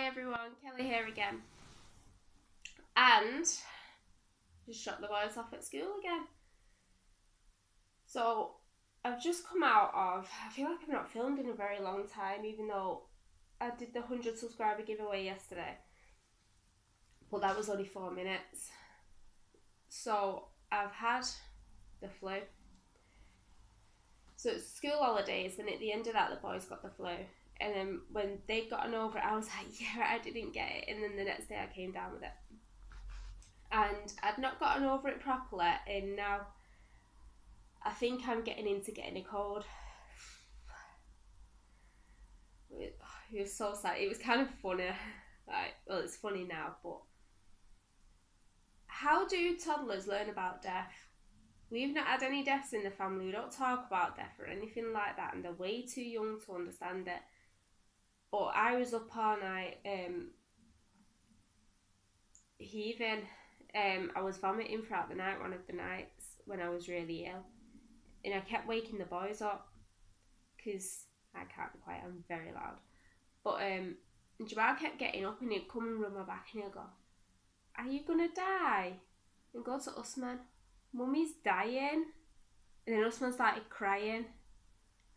everyone, Kelly here again. And just shot the boys off at school again. So I've just come out of, I feel like I've not filmed in a very long time, even though I did the 100 subscriber giveaway yesterday. But that was only 4 minutes. So I've had the flu. So it's school holidays, and at the end of that the boys got the flu. And then when they'd gotten over it, I was like, yeah, I didn't get it. And then the next day I came down with it. And I'd not gotten over it properly, and now I think I'm getting into getting a cold. It was so sad. It was kind of funny. Well, it's funny now, but how do toddlers learn about death? We've not had any deaths in the family. We don't talk about death or anything like that, and they're way too young to understand it. But I was up all night heaving. I was vomiting throughout the night, one of the nights when I was really ill. And I kept waking the boys up because I can't be quiet, I'm very loud. But Jabbar kept getting up and he'd come and rub my back and he'd go, "Are you going to die?" And go to Usman, "Mummy's dying." And then Usman started crying.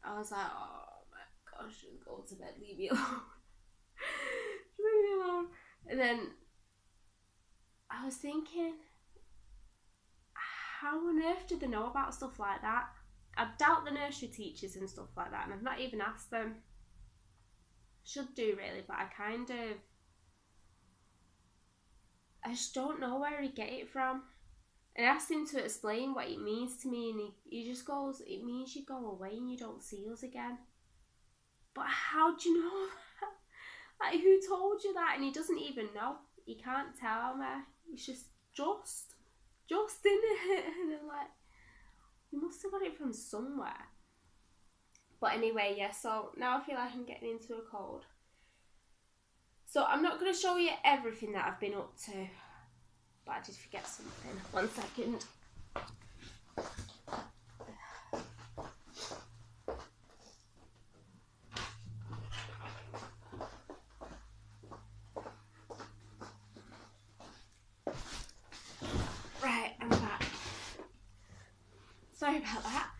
I was like, oh my gosh, just go to bed, leave me alone. Leave me alone. And then I was thinking, how on earth do they know about stuff like that? I doubt the nursery teachers and stuff like that, and I've not even asked them. Should do really, but I just don't know where he'd get it from. And I asked him to explain what it means to me, and he just goes, "It means you go away and you don't see us again." But how do you know that? Like, who told you that? And he doesn't even know. He can't tell me. It's just in it. And I'm like, you must have got it from somewhere. But anyway, yeah, so now I feel like I'm getting into a cold. So I'm not going to show you everything that I've been up to, but I did forget something. 1 second. Right, I'm back. Sorry about that.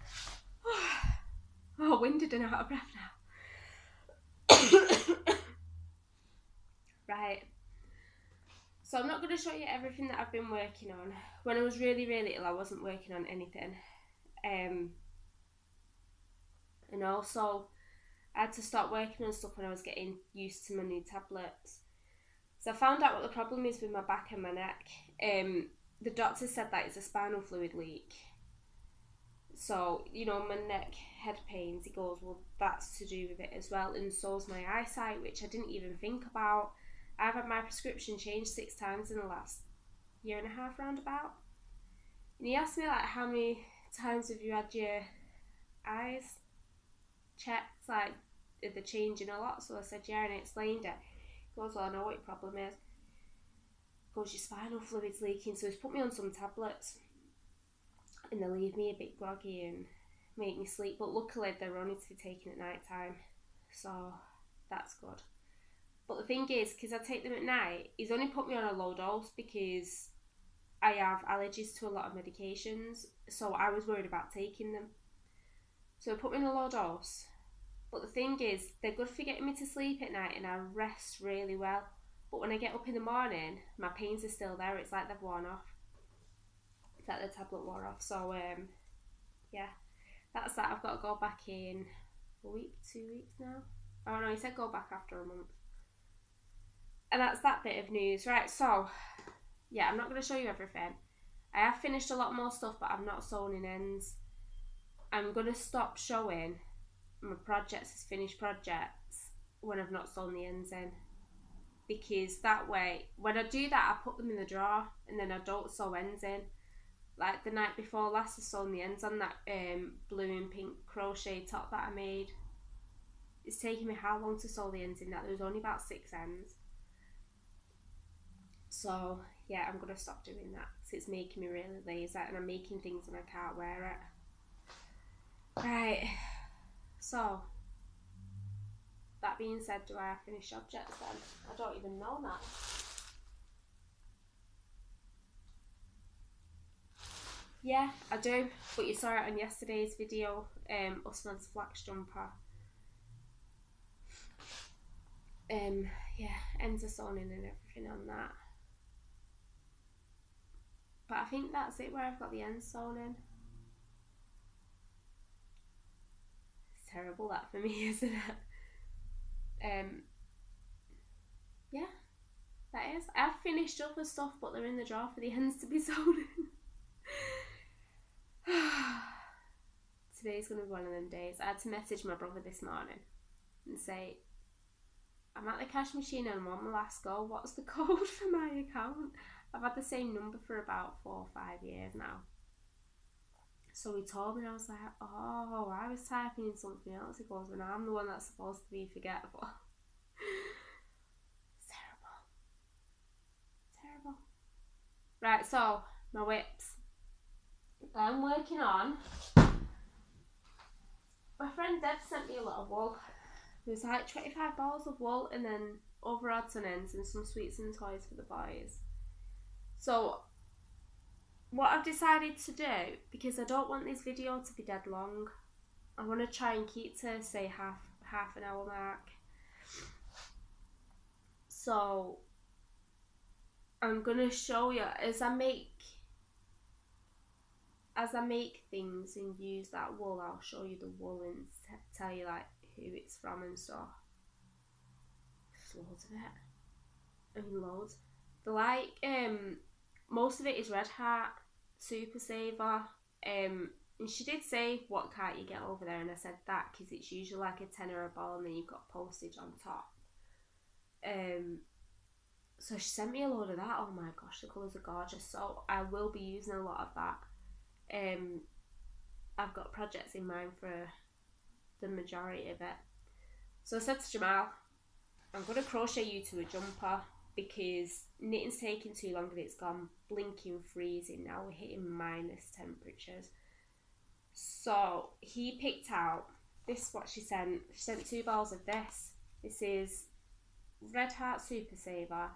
Oh, winded and out of breath now. Right. So I'm not going to show you everything that I've been working on. When I was really, really ill, I wasn't working on anything. And also, I had to start working on stuff when I was getting used to my new tablets. So I found out what the problem is with my back and my neck. The doctor said that it's a spinal fluid leak. So, my neck, head pains, he goes, well, that's to do with it as well. And so's my eyesight, which I didn't even think about. I've had my prescription changed 6 times in the last year and a half roundabout. And he asked me, like, how many times have you had your eyes checked? Like, are they changing a lot? So I said, yeah, and I explained it. He goes, well, I know what your problem is. He goes, your spinal fluid's leaking. So he's put me on some tablets. And they leave me a bit groggy and make me sleep. But luckily, they're only to be taken at night time. So that's good. But the thing is, because I take them at night, he's only put me on a low dose because I have allergies to a lot of medications. So I was worried about taking them. So he put me on a low dose. But the thing is, they're good for getting me to sleep at night and I rest really well. But when I get up in the morning, my pains are still there. It's like they've worn off. It's like the tablet wore off. So, yeah, that's that. I've got to go back in a week, 2 weeks now. Oh no, he said go back after a month. And that's that bit of news. Right, so, yeah, I'm not going to show you everything. I have finished a lot more stuff, but I've not sewn in ends. I'm going to stop showing my projects as finished projects when I've not sewn the ends in. Because that way, when I do that, I put them in the drawer and then I don't sew ends in. Like the night before last, I sewn the ends on that blue and pink crochet top that I made. It's taken me how long to sew the ends in that? There was only about 6 ends. So, yeah, I'm going to stop doing that because it's making me really lazy and I'm making things and I can't wear it. Right, so that being said, do I have finished objects then? I don't even know that. Yeah, I do, but you saw it on yesterday's video, Usman's flax jumper. Yeah, ends are sewn in and everything on that. But I think that's it where I've got the ends sewn in. It's terrible that for me, isn't it? Yeah, that is. I've finished other stuff, but they're in the drawer for the ends to be sewn in. Today's going to be one of them days. I had to message my brother this morning and say, I'm at the cash machine and I'm on my last go. What's the code for my account? I've had the same number for about 4 or 5 years now. So he told me, and I was like, oh, I was typing in something else. He goes, when I'm the one that's supposed to be forgetful. It's terrible. Right, so my whips. I'm working on. My friend Deb sent me a lot of wool. There's like 25 balls of wool and then other odds and ends and some sweets and toys for the boys. So what I've decided to do, because I don't want this video to be dead long, I want to try and keep to say half an hour mark. So I'm gonna show you as I make things and use that wool. I'll show you the wool and tell you like who it's from and stuff. There's loads of it. I mean loads. The like most of it is Red Heart, Super Saver. And she did say what can't you get over there, and I said that because it's usually like a tenner a ball and then you've got postage on top. So she sent me a load of that. Oh my gosh, the colours are gorgeous. So I will be using a lot of that. I've got projects in mind for the majority of it. So I said to Jamal, I'm going to crochet you to a jumper because knitting's taking too long and it's gone blinking freezing now. We're hitting minus temperatures. So he picked out this, what she sent. She sent 2 balls of this. This is Red Heart Super Saver,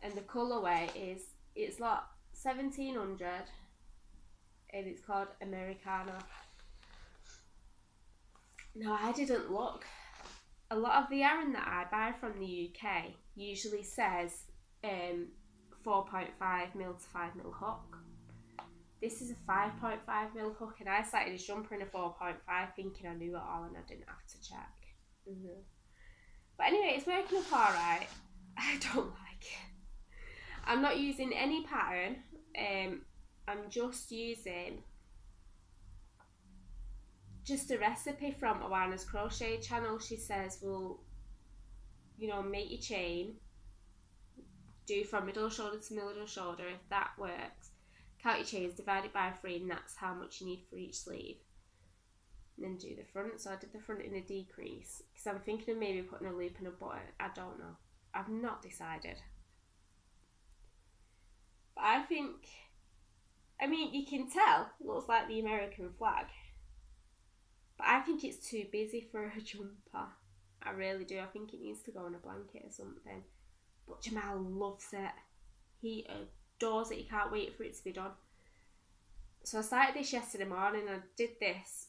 and the colourway is, it's like 1700 and it's called Americana. Now I didn't look. A lot of the yarn that I buy from the UK usually says 4.5 mil to 5 mil hook. This is a 5.5 mil hook, and I started this jumper in a 4.5 thinking I knew it all and I didn't have to check. But anyway, it's working up alright. I don't like it. I'm not using any pattern. I'm just using a recipe from Awana's crochet channel. She says, well, you know, make your chain, do from middle shoulder to middle shoulder. If that works, count your chains, divide it by 3, and that's how much you need for each sleeve. And then do the front. So I did the front in a decrease because I'm thinking of maybe putting a loop and a button. I don't know. I've not decided. But I think, I mean, you can tell it looks like the American flag. But I think it's too busy for a jumper. I really do. I think it needs to go on a blanket or something. But Jamal loves it. He adores it. He can't wait for it to be done. So I started this yesterday morning. I did this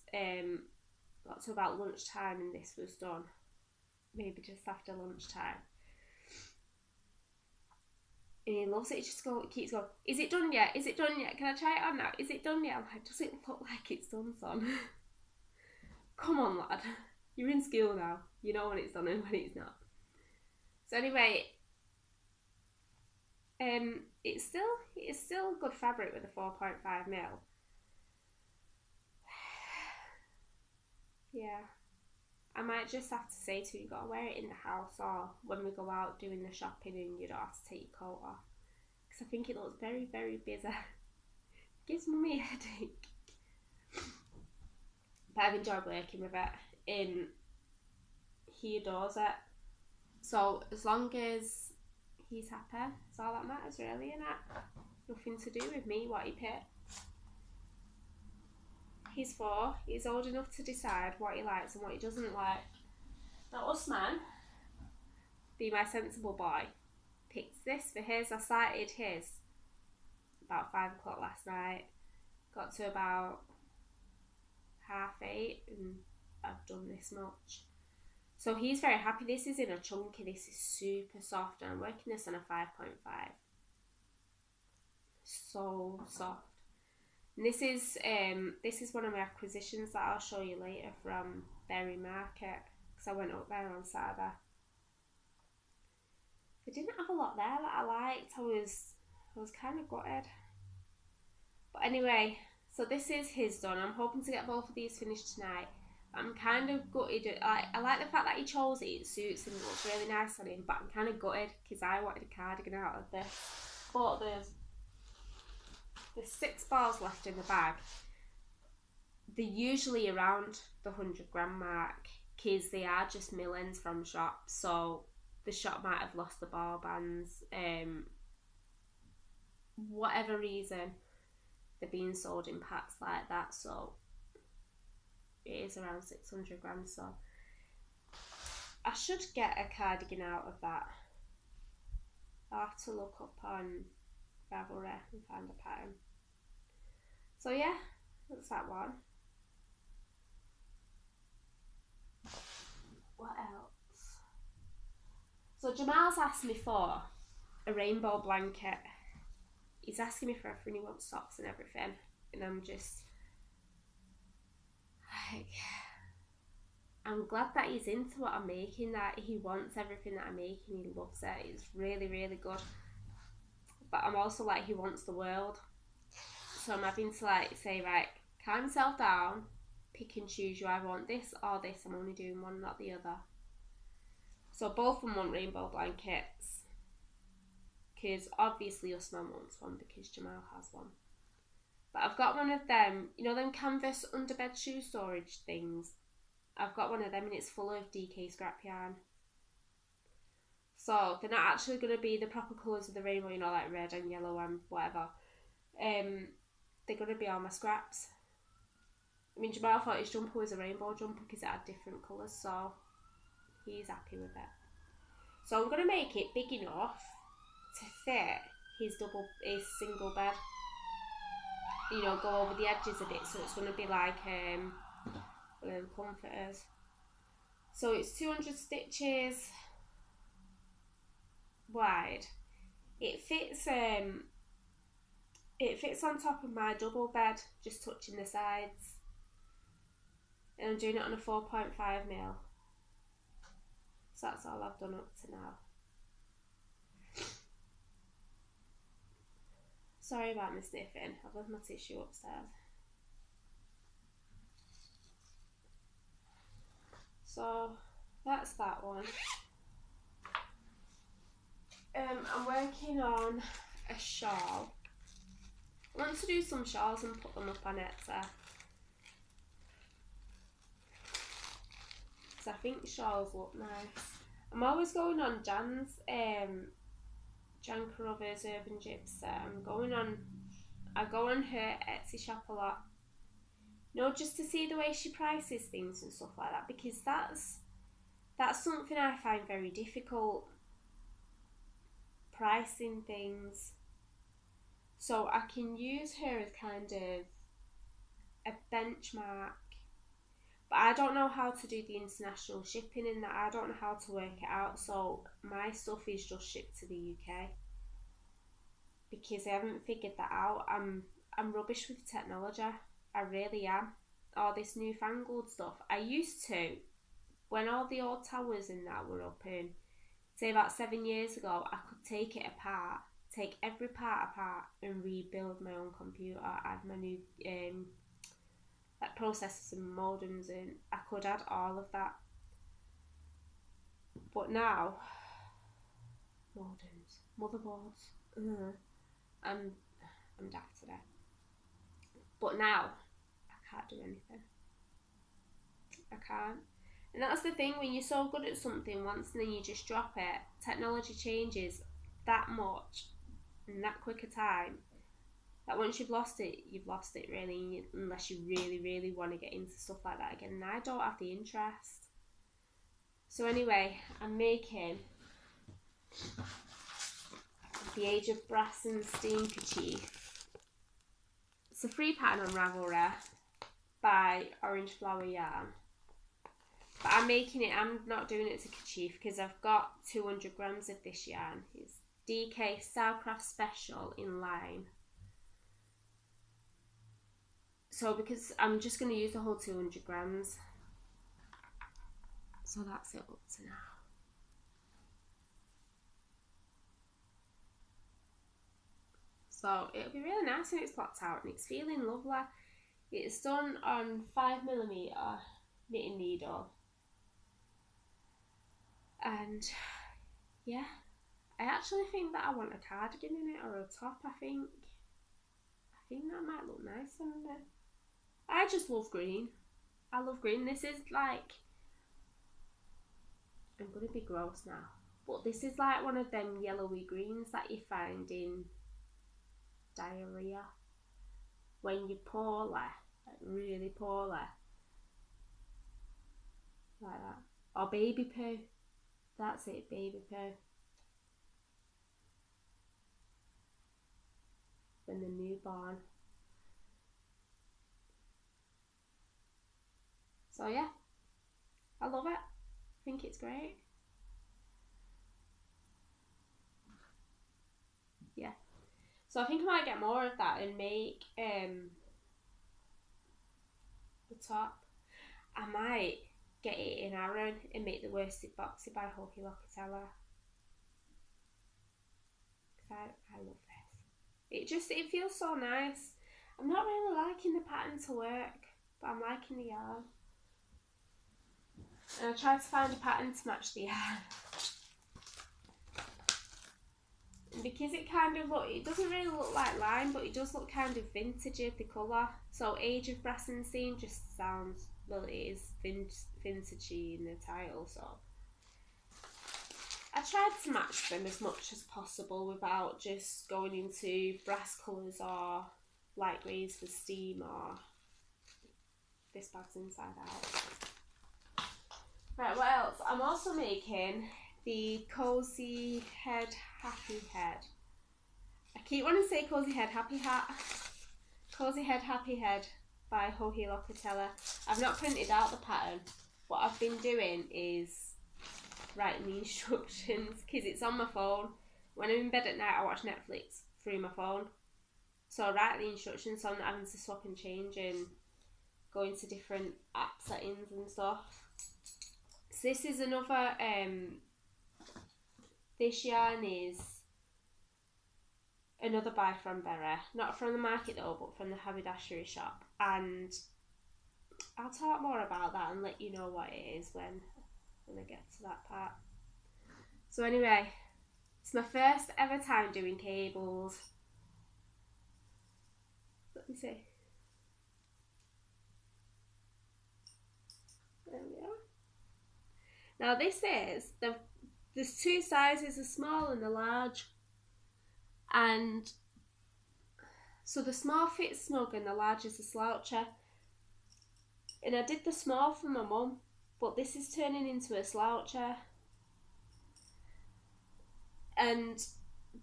got to about lunchtime and this was done. Maybe just after lunchtime. And he loves it. He just keeps going, is it done yet? Is it done yet? Can I try it on now? Is it done yet? I'm like, does it look like it's done, son? Come on, lad. You're in school now. You know when it's done and when it's not. So anyway, it's still good fabric with a 4.5 mil. Yeah. I might just have to say to you, you've got to wear it in the house or when we go out doing the shopping and you don't have to take your coat off. Because I think it looks very, very busy. Gives mummy a headache. But I've enjoyed working with it. He adores it. So as long as he's happy, that's all that matters really, innit? Nothing to do with me, what he picked. He's 4. He's old enough to decide what he likes and what he doesn't like. Now Usman, be my sensible boy, picked this for his. I started his about 5 o'clock last night. Got to about 8:30 and I've done this much. So he's very happy. This is in a chunky. This is super soft and I'm working this on a 5.5. So soft. And this is one of my acquisitions that I'll show you later from Berry Market, because I went up there on Saturday. They didn't have a lot there that I liked. I was kind of gutted. But anyway, so this is his done. I'm hoping to get both of these finished tonight. I'm kind of gutted. I like the fact that he chose it. It suits him. It looks really nice on him. But I'm kind of gutted because I wanted a cardigan out of this. But there's 6 balls left in the bag. They're usually around the 100 gram mark because they are just mill-ends from shops. So the shop might have lost the ball bands. Whatever reason, they're being sold in packs like that. So it is around 600 grams. So I should get a cardigan out of that. I'll have to look up on Ravelry and find a pattern. So yeah, that's that one. What else? So Jamal's asked me for a rainbow blanket. He's asking me for everything. He wants socks and everything, and I'm just like, I'm glad that he's into what I'm making, that he wants everything that I'm making. He loves it. It's really, really good. But I'm also like, he wants the world. So I'm having to like say, right, calm myself down, pick and choose. You either want this or this. I'm only doing one, not the other. So both of them want rainbow blankets. Because obviously Usman wants one because Jamal has one. But I've got one of them, you know them canvas underbed shoe storage things? I've got one of them and it's full of DK scrap yarn. So they're not actually going to be the proper colours of the rainbow, you know, like red and yellow and whatever. They're going to be all my scraps. I mean, Jamal thought his jumper was a rainbow jumper because it had different colours, so he's happy with it. So I'm going to make it big enough to fit his single bed. You know, go over the edges a bit, so it's going to be like comforters. So it's 200 stitches wide. It fits on top of my double bed, just touching the sides. And I'm doing it on a 4.5mm. So that's all I've done up to now. Sorry about my sniffing. I've left my tissue upstairs. So that's that one. I'm working on a shawl. I want to do some shawls and put them up on Etsy. Because I think shawls look nice. I'm always going on Jan's, Jan Carruthers Urban Gypsy. I go on her Etsy shop a lot. You know, just to see the way she prices things and stuff like that. Because that's something I find very difficult. Pricing things. So I can use her as kind of a benchmark, but I don't know how to do the international shipping in that. I don't know how to work it out, so my stuff is just shipped to the UK because I haven't figured that out. I'm rubbish with technology. I really am. All this newfangled stuff. I used to, when all the old towers and that were up in, say about 7 years ago, I could take it apart. Take every part apart and rebuild my own computer, add my new like processors and modems in. I could add all of that. But now, modems, motherboards, I'm daft today. But now, I can't do anything. I can't. And that's the thing, when you're so good at something once and then you just drop it, technology changes that much in that quick a time that once you've lost it really, unless you really, really want to get into stuff like that again. And I don't have the interest. So anyway, I'm making the Age of Brass and Steam Kerchief. It's a free pattern on Ravelry by Orange Flower Yarn. But I'm making it, I'm not doing it as a kerchief because I've got 200 grams of this yarn. It's DK Starcraft Special in line. So because I'm just going to use the whole 200 grams. So that's it up to now. So it'll be really nice when it's blocked out and it's feeling lovely. It's done on 5mm knitting needle. And yeah, I actually think that I want a cardigan in it or a top. I think that might look nice on there. I just love green. I love green. This is like, I'm gonna be gross now, but this is like one of them yellowy greens that you find in diarrhea when you're poorly, like really poorly, like that. Or baby poo. That's it, baby poo. When they're newborn. So yeah, I love it. I think it's great. Yeah. So I think I might get more of that and make the top. I might get it in Aran and make the worsted boxy by Hohi Locatella. I love this. It feels so nice. I'm not really liking the pattern to work, but I'm liking the yarn. And I tried to find a pattern to match the yarn. And because it it doesn't really look like lime, but it does look kind of vintagey, the colour. So Age of Brass and Steam just sounds, well, it is vintagey in the title, so I tried to match them as much as possible without just going into brass colours or light greys for steam or this bag's inside out. Right, what else? I'm also making the Cozy Head Happy Head. I keep wanting to say Cozy Head Happy Hat. Cozy Head Happy Head by Hohi Locatella. I've not printed out the pattern. What I've been doing is writing the instructions because it's on my phone. When I'm in bed at night I watch Netflix through my phone. So I write the instructions so I'm not having to swap and change and go into different app settings and stuff. So this is another, this yarn is another buy from Berry. Not from the market though, but from the haberdashery shop. And I'll talk more about that and let you know what it is when I get to that part. So anyway, it's my first ever time doing cables. Let me see. There we are. Now this is, there's two sizes, the small and the large. And so the small fits snug and the large is a sloucher. And I did the small for my mum, but this is turning into a sloucher. And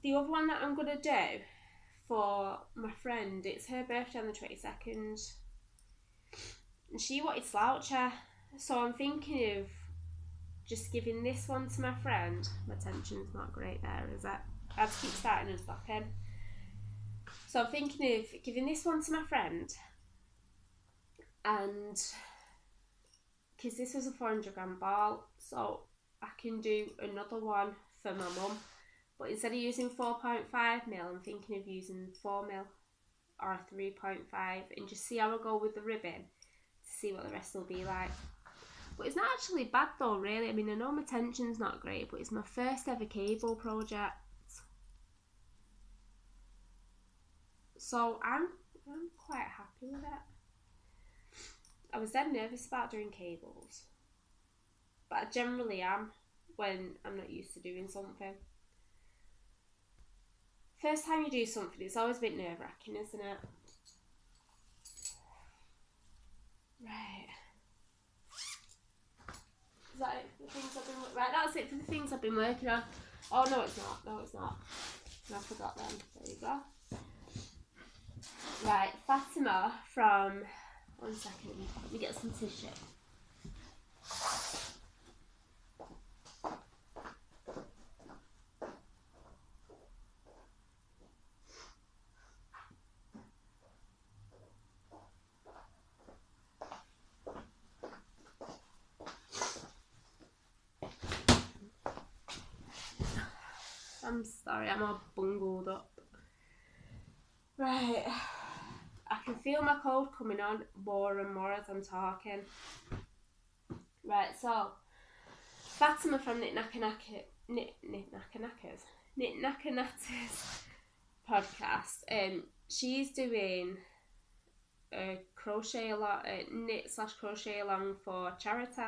the other one that I'm going to do for my friend, it's her birthday on the 22nd. And she wanted sloucher. So I'm thinking of just giving this one to my friend. My tension's not great there, is it? I have to keep starting and stopping. So I'm thinking of giving this one to my friend. And because this was a 400 gram ball, so I can do another one for my mum. But instead of using 4.5 mil, I'm thinking of using 4 mil or 3.5 and just see how I go with the ribbon to see what the rest will be like. But it's not actually bad though, really. I mean, I know my tension's not great, but it's my first ever cable project. So I'm quite happy with it. I was then nervous about doing cables, but I generally am when I'm not used to doing something. First time you do something, it's always a bit nerve-wracking, isn't it? Right. Is that it for the things I've been right? That's it for the things I've been working on. Oh no, it's not. No, it's not. I forgot them. There you go. Right, Fatima from. 1 second. Let me get some tissue. I'm sorry, I'm all bungled up. Right, I can feel my cold coming on more and more as I'm talking. Right, so Fatima from Knit Knacker Natters podcast. She's doing a knit/crochet along for charity,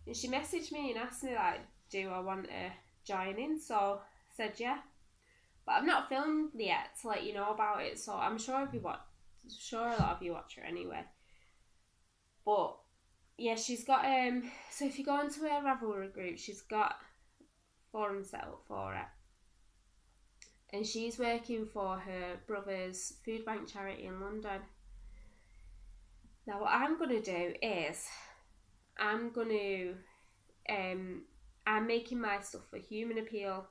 and she messaged me and asked me like, do I want to join in? So I said yeah, but I've not filmed yet to let you know about it. So I'm sure a lot of you watch her anyway. But yeah, she's got so if you go into her Ravelry group, she's got forum set up for it, and she's working for her brother's food bank charity in London. Now what I'm gonna do is I'm making my stuff for Human Appeal.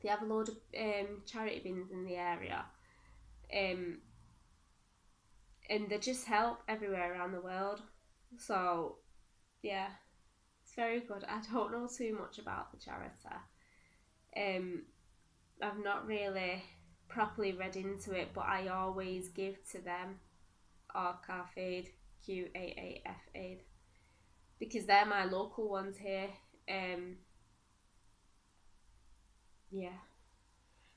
They have a load of charity bins in the area, and they just help everywhere around the world. So yeah, it's very good. I don't know too much about the charity. I've not really properly read into it, but I always give to them Qaafid, Qaafid, because they're my local ones here. Yeah.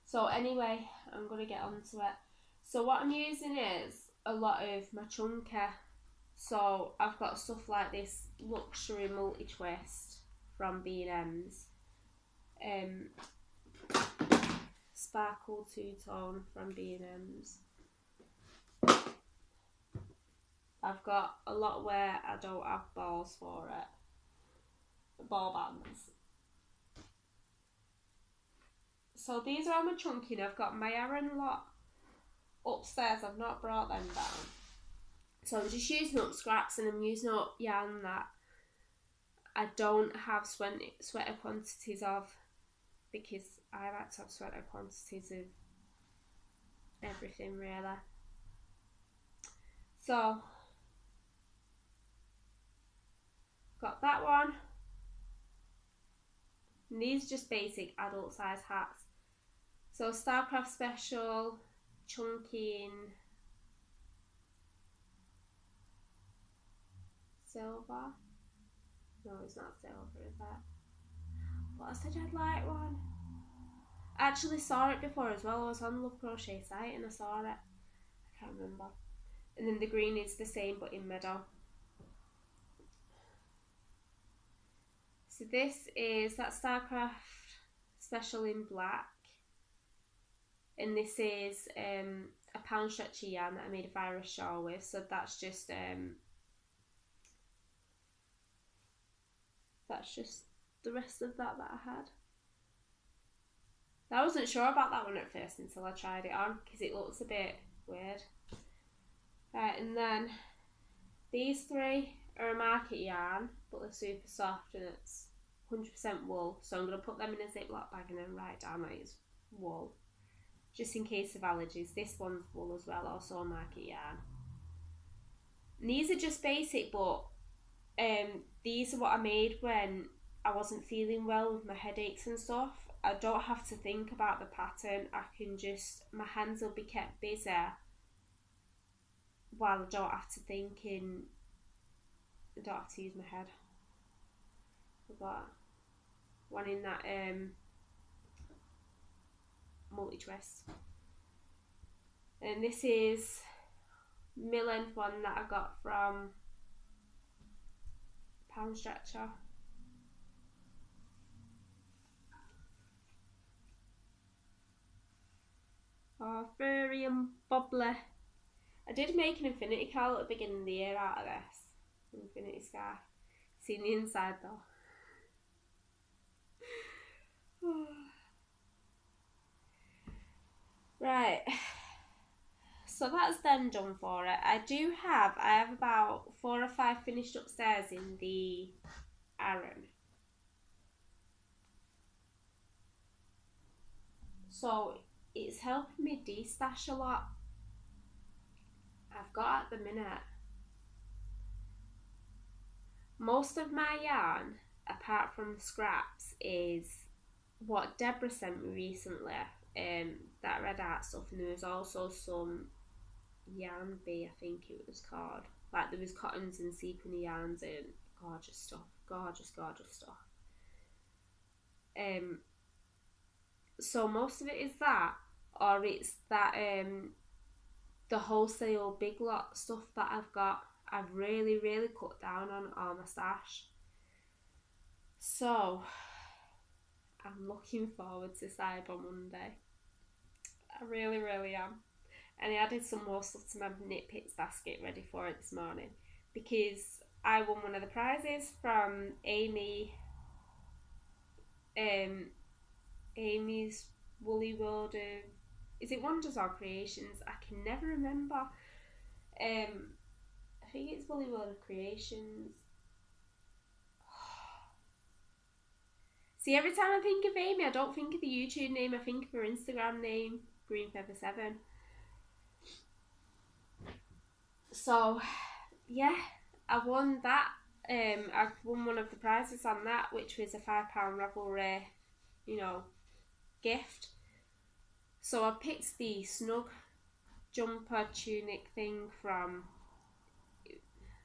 So anyway, I'm gonna get onto it. So what I'm using is a lot of my chunky. So I've got stuff like this luxury multi-twist from B&M's, sparkle two-tone from B&M's. I've got a lot where I don't have balls for it, ball bands. So these are all my chunky. I've got my Aran lot upstairs. I've not brought them down. So I'm just using up scraps, and I'm using up yarn that I don't have sweater quantities of, because I like to have sweater quantities of everything really. So got that one. And these are just basic adult size hats. So Starcraft Special, chunky in silver. No, it's not silver, is that? But I said I'd like one. I actually saw it before as well. I was on Love Crochet site and I saw it. I can't remember. And then the green is the same but in meadow. So this is that Starcraft Special in black. And this is a pound stretchy yarn that I made a virus shawl with. So that's just the rest of that I had. I wasn't sure about that one at first until I tried it on, because it looks a bit weird. Right, and then these three are a market yarn, but they're super soft and it's 100% wool. So I'm going to put them in a Ziploc bag and then write down that it's wool, just in case of allergies. This one's wool as well, also a market yarn. And these are just basic, but these are what I made when I wasn't feeling well with my headaches and stuff. I don't have to think about the pattern. I can just, my hands will be kept busy while I don't have to think I don't have to use my head. I've got one in that multi-twist. And this is my length one that I got from Pound Stretcher. Oh, furry and bubbly. I did make an infinity cowl at the beginning of the year out of this. Infinity scarf. Seen the inside though. Right. So that's then done for it. I have about 4 or 5 finished upstairs in the Aran. So it's helping me de-stash a lot. I've got at the minute most of my yarn, apart from the scraps, is what Deborah sent me recently. That red art stuff, and there was also some yarn bee, I think it was called. Like there was cottons and sequiny yarns and gorgeous stuff, gorgeous stuff. So most of it is that, or it's that the wholesale big lot stuff that I've got. I've really cut down on all my stash. So I'm looking forward to Cyber Monday. I really am. And I added some more stuff to my Knit Pits basket ready for it this morning because I won one of the prizes from Amy. Amy's Woolly World of, is it Wonders or Creations? I can never remember. I think it's Woolly World of Creations. See, every time I think of Amy, I don't think of the YouTube name, I think of her Instagram name, Greenfeather7. So, yeah, I won that. I won one of the prizes on that, which was a £5 Ravelry, gift. So I picked the snug jumper tunic thing from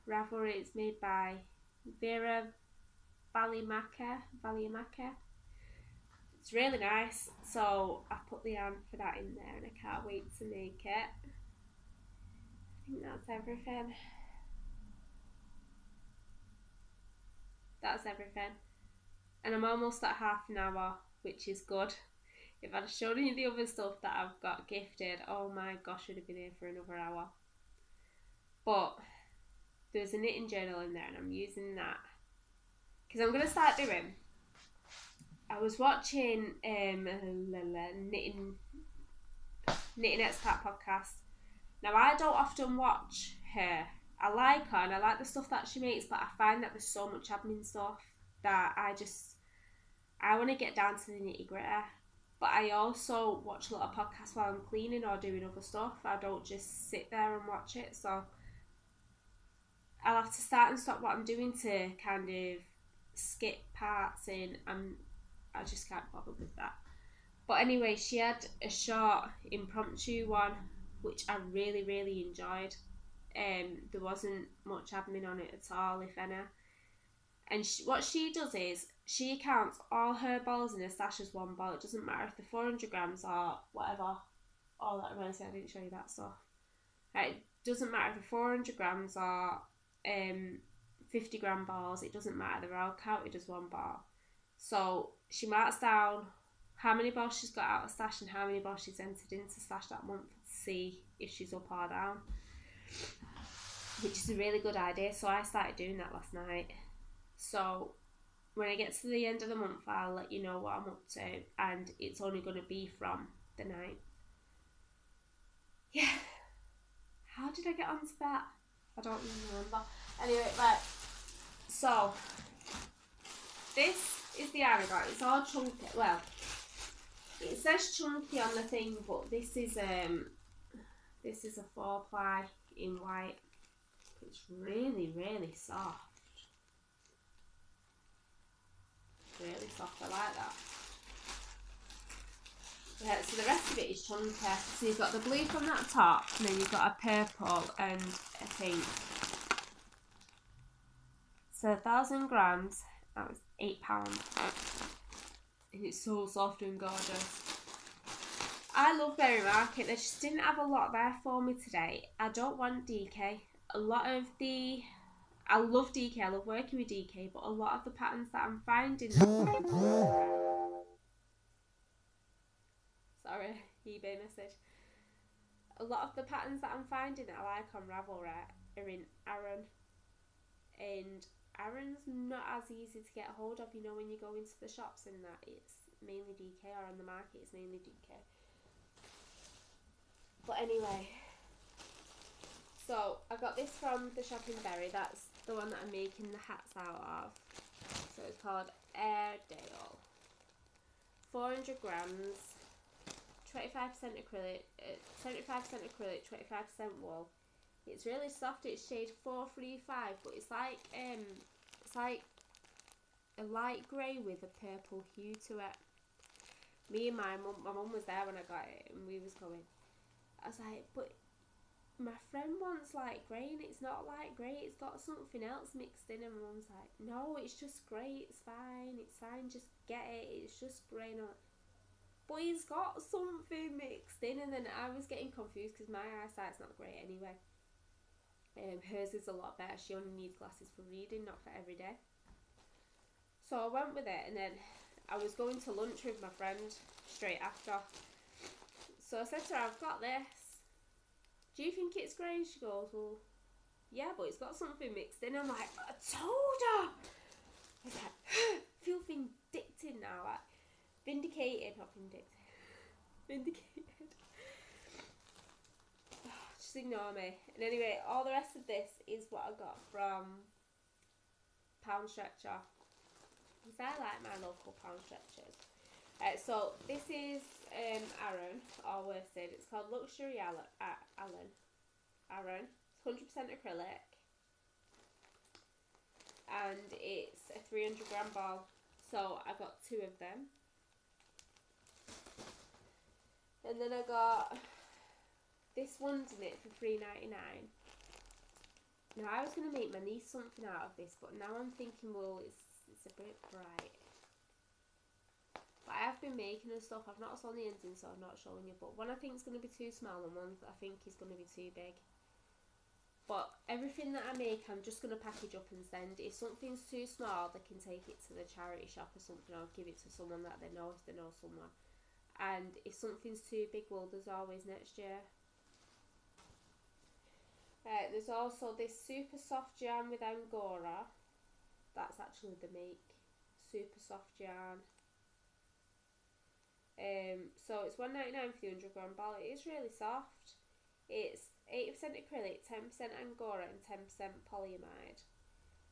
Ravelry. It's made by Vera Valiamaka. It's really nice. So I put the yarn for that in there and I can't wait to make it. I think that's everything. That's everything. And I'm almost at half an hour, which is good. If I'd shown you the other stuff that I've got gifted, oh my gosh, I'd have been here for another hour. But there's a knitting journal in there and I'm using that because I'm going to start doing, I was watching Knitting Expat podcast. Now I don't often watch her. I like her and I like the stuff that she makes, but I find that there's so much admin stuff that I want to get down to the nitty gritty. But I also watch a lot of podcasts while I'm cleaning or doing other stuff. I don't just sit there and watch it. So I'll have to start and stop what I'm doing to kind of skip parts in. I just can't bother with that. But anyway, she had a short impromptu one, which I really enjoyed. There wasn't much admin on it at all, if any. And what she does is, she counts all her balls in her stash as one ball. It doesn't matter if they're 400 grams or whatever. Oh, that reminds me, I didn't show you that stuff. Right, it doesn't matter if they're 400 grams or 50 gram balls. It doesn't matter. They're all counted as one ball. So she marks down how many balls she's got out of stash and how many balls she's entered into stash that month to see if she's up or down. Which is a really good idea. So I started doing that last night. So when I get to the end of the month, I'll let you know what I'm up to, and it's only going to be from the 9th. Yeah. How did I get onto that? I don't even remember. Anyway, right. So this is the yarn I got. It's all chunky. Well, it says chunky on the thing, but this is a 4-ply in white. It's really soft. Really soft, I like that. Yeah, so the rest of it is chunky. So you've got the blue from that top, and then you've got a purple and a pink. So 1,000 grams, that was £8. And it's so soft and gorgeous. I love Berry Market. They just didn't have a lot there for me today. I don't want DK. I love DK, I love working with DK, but a lot of the patterns that I'm finding... Sorry, eBay message. A lot of the patterns that I'm finding that I like on Ravelry are in Aran. And Aran's not as easy to get a hold of, you know, when you go into the shops and that, it's mainly DK, or on the market it's mainly DK. But anyway, so I got this from the shop in Bury. That's the one that I'm making the hats out of. So it's called Airedale. 400 grams, 25% acrylic, 75% acrylic, 25% wool. It's really soft. It's shade 435, but it's like a light grey with a purple hue to it. Me and my mum was there when I got it, and we was going. I was like, but my friend wants light grey, and it's not light grey. It's got something else mixed in. And my mum's like, no, it's just grey. It's fine. Just get it. It's just grey. And I'm like, but he's got something mixed in. And then I was getting confused because my eyesight's not great anyway. Hers is a lot better. She only needs glasses for reading, not for every day. So I went with it, and then I was going to lunch with my friend straight after. So I said to her, I've got this. Do you think it's grey? She goes, well, yeah, but it's got something mixed in. I'm like, I told her. I was like, I feel vindicted now. Like, vindicated, not vindicted. Vindicated. Just ignore me. And anyway, all the rest of this is what I got from Pound Stretcher. Because I like my local Pound Stretchers. So this is Aran, or worsted. It's called Luxury Aran. It's 100% acrylic. And it's a 300 gram ball. So I got 2 of them. And then I got this one's in it for $3.99. Now I was going to make my niece something out of this, but now I'm thinking, well, it's a bit bright. But I have been making and stuff. I've not sewn the ends in, so I'm not showing you. But one I think is going to be too small, and one I think is going to be too big. But everything that I make, I'm just going to package up and send. If something's too small, they can take it to the charity shop or something, or give it to someone that they know, if they know someone. And if something's too big, well, there's always next year. There's also this super soft yarn with Angora. That's actually the make. Super soft yarn. So it's $1.99 for the 100 gram ball. It is really soft. It's 80% acrylic, 10% Angora, and 10% polyamide.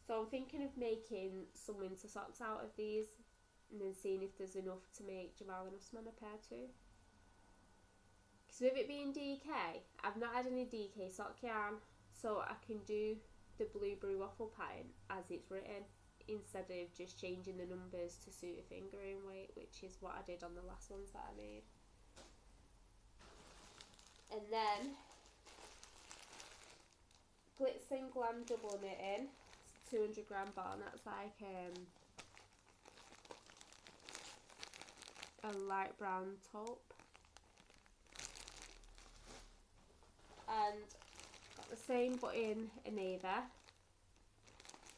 So I'm thinking of making some winter socks out of these, and then seeing if there's enough to make Jamal and Usman a pair too. Because with it being DK, I've not had any DK sock yarn, so I can do the blueberry waffle pattern as it's written, instead of just changing the numbers to suit a fingering weight, which is what I did on the last ones that I made. And then Glitz and Glam double knitting. It's a 200 gram ball, and that's like a light brown taupe. And got the same but in a navy.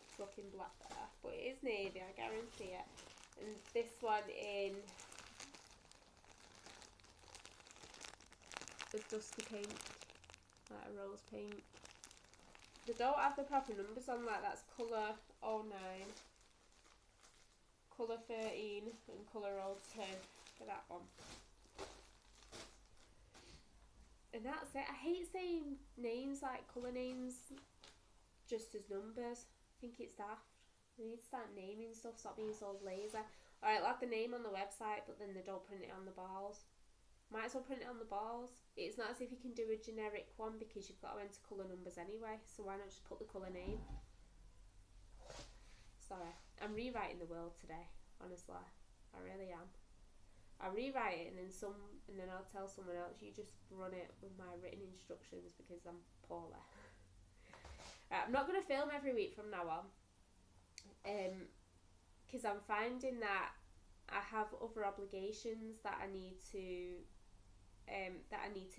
It's looking black there, but it is navy, I guarantee it. And this one in the dusty pink, like a rose pink. They don't have the proper numbers on, like that's colour 09, colour 13 and colour 02 for that one. And that's it. I hate saying names, like colour names, just as numbers. I think it's daft. They need to start naming stuff, stop being so lazy. Alright, like the name on the website, but then they don't print it on the balls. Might as well print it on the balls. It's not as if you can do a generic one because you've got to enter colour numbers anyway, so why not just put the colour name? Sorry, I'm rewriting the world today, honestly. I really am. I rewrite it and then I'll tell someone else, you just run it with my written instructions because I'm poorly. I'm not going to film every week from now on, because I'm finding that I have other obligations that I need to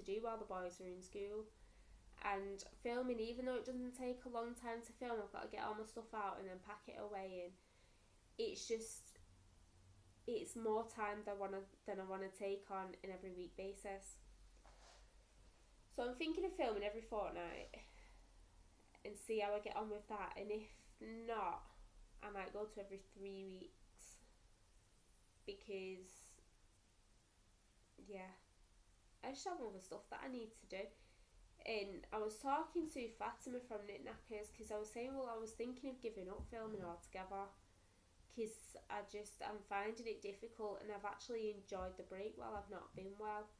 do while the boys are in school. And filming, even though it doesn't take a long time to film, I've got to get all my stuff out and then pack it away, and it's more time than I want to take on an every week basis. So I'm thinking of filming every fortnight and see how I get on with that. And if not, I might go to every 3 weeks because, yeah, I just have other stuff that I need to do. And I was talking to Fatima from Knit Knackers because I was saying, well, I was thinking of giving up filming altogether because I'm finding it difficult, and I've actually enjoyed the break while I've not been well,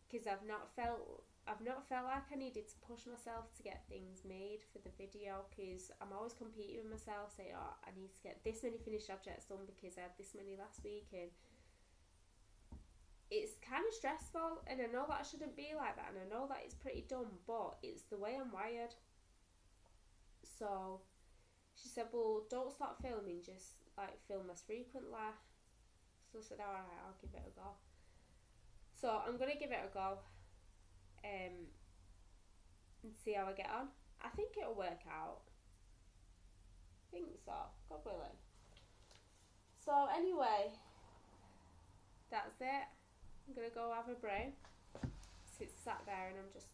because I've not felt like I needed to push myself to get things made for the video, because I'm always competing with myself, saying, oh, I need to get this many finished objects done because I had this many last week, and it's kind of stressful. And I know that I shouldn't be like that, and I know that it's pretty dumb, but it's the way I'm wired. So she said, well, don't start filming, just like film less frequently. So I said, alright, I'll give it a go. So I'm going to give it a go and see how I get on. I think it'll work out. I think so. God willing. So anyway, that's it. I'm going to go have a break. It's sat there and I'm just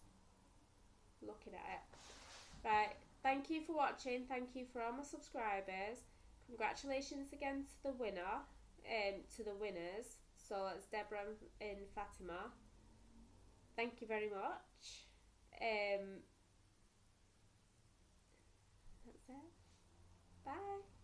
looking at it. Right, thank you for watching. Thank you for all my subscribers. Congratulations again to the winner, to the winners. So it's Deborah and Fatima. Thank you very much. That's it. Bye.